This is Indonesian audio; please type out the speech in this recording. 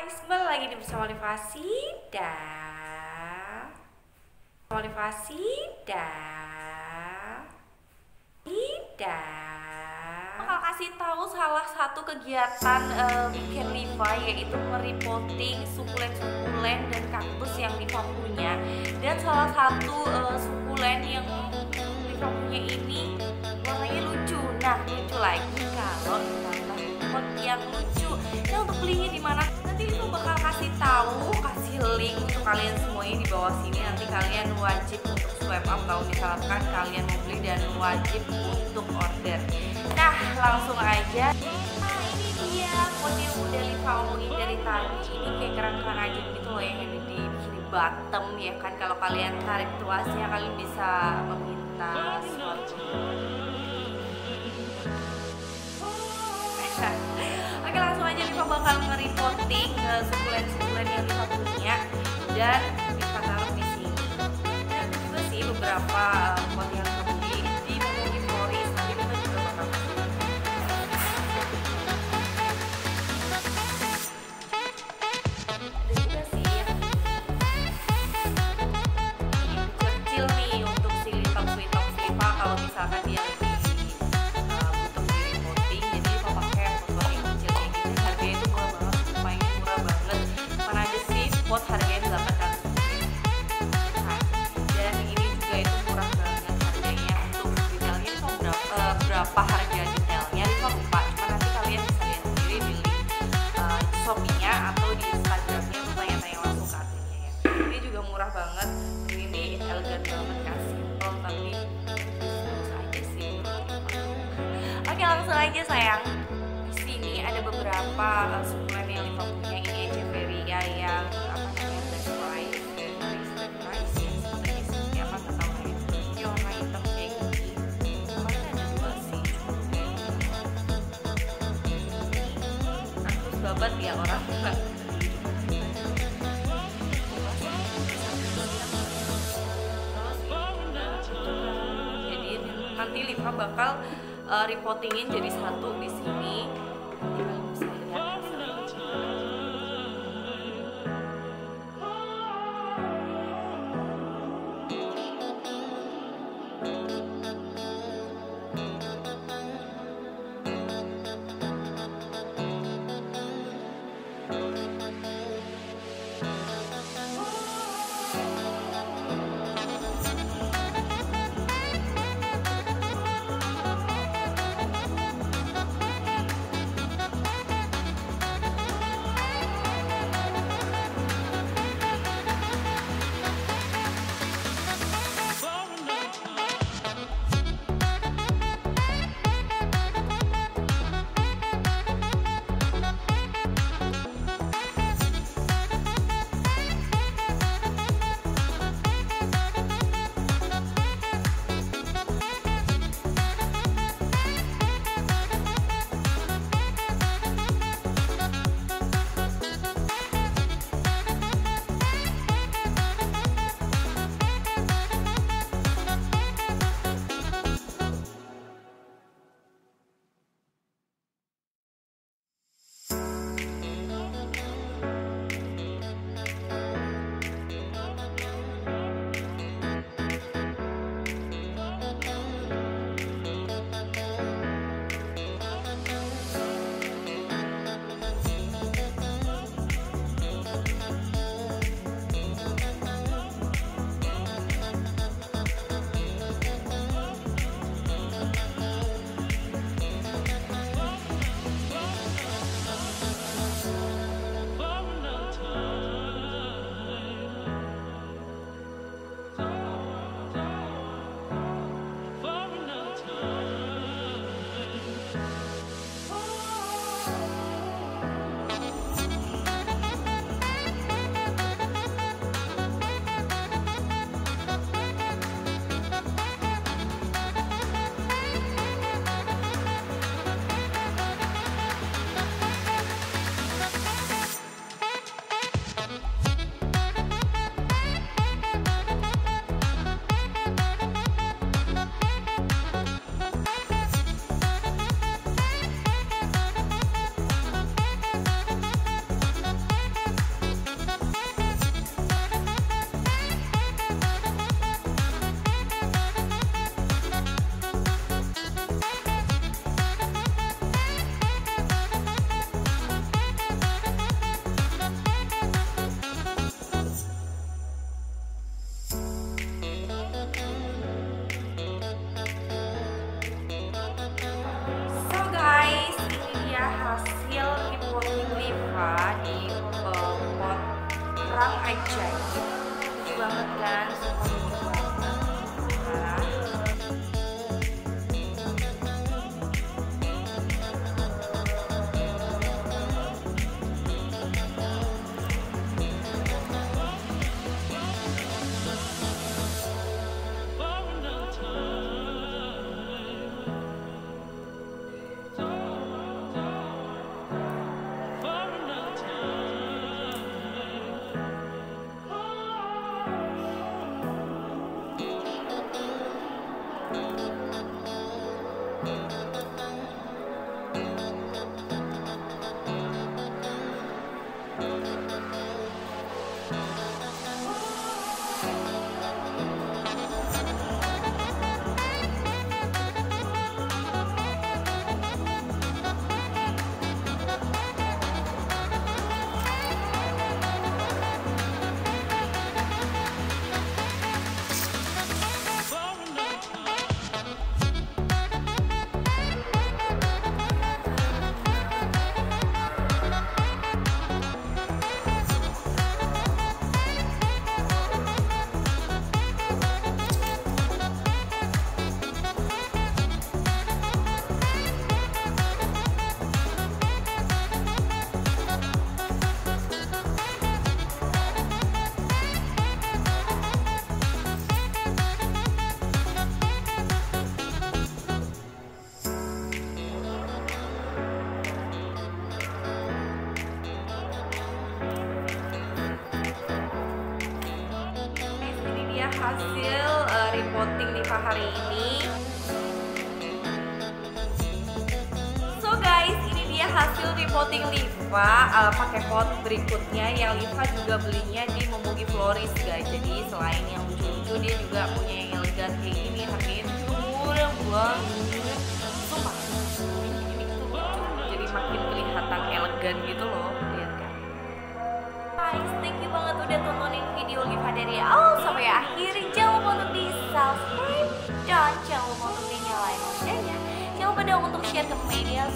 guys, kembali lagi di bersama motivasi dan bakal kasih tahu salah satu kegiatan bikin Liva, yaitu merepotting sukulen dan kaktus yang Liva punya. Dan salah satu sukulen yang Liva punya ini warnanya lucu. Nah, lucu lagi kalau ditambah pot yang lucu. Nah, untuk belinya di mana? Nanti Liva bakal kasih link untuk kalian semuanya di bawah sini. Nanti kalian wajib untuk swipe up kalau misalkan kalian mau beli dan wajib untuk order. Nah, langsung aja. Nah, ini dia pot yang udah Liva omongin dari tadi. Ini kayak kerang-kerang ajaib gitu loh, yang ada di bottom ya kan. Kalau kalian tarik tuasnya, kalian bisa meminta suatu. Oke, langsung aja Liva bakal nge-repotting sukulen yang Liva punya dan Liva taruh di sini. Dan juga sih beberapa pot yang beli di Murah Floris. Nanti Liva juga bakal ada juga sih yang kecil nih untuk si lithops Liva kalau misalkan dia lagi butuh di repotting. Jadi Liva pakai pot yang kecil kayak gitu. Harganya itu murah banget, sumpah ini murah banget. Mana ada sih pot harganya 800. Nah, dan ini juga itu murah banget harganya. Untuk detailnya itu berapa harga detailnya Liva lupa, cuma nanti kalian bisa lihat sendiri di link Shopee-nya atau di Instagram-nya, tanya-tanya langsung ke adminnya ya. Ini juga murah banget, ini elegan banget, kasih tapi bagus aja sih. Oke, langsung aja sayang. Di sini ada beberapa sukulen yang Liva punya. Ini Echeveria yang best price ya, sebenarnya seperti apa nggak tahu ya. Ini warna hitam kayak gini. Kemarin ada dua sih, Kaktus babat ya orang. Jadi nanti Liva bakal repottingin jadi satu di sini. Nanti kalian bisa lihat hasilnya. Liva di pot kerang ajaib. Lucu banget kan, sumpah lucu banget. Nah, hasil repotting Liva hari ini. So guys, ini dia hasil repotting Liva pakai pot berikutnya yang Liva juga belinya di Memugi Florist guys. Jadi selain yang lucu-lucu, dia juga punya yang elegan kayak gini. Harganya itu murah banget. Sumpah, ini tuh lucu, jadi makin kelihatan elegan gitu loh. Lihat kan? Guys, thank you banget udah tontonin video Liva dari awal sampai akhir. Jangan lupa untuk di subscribe dan jangan lupa untuk dinyalain loncengnya. Jangan lupa dong untuk share ke media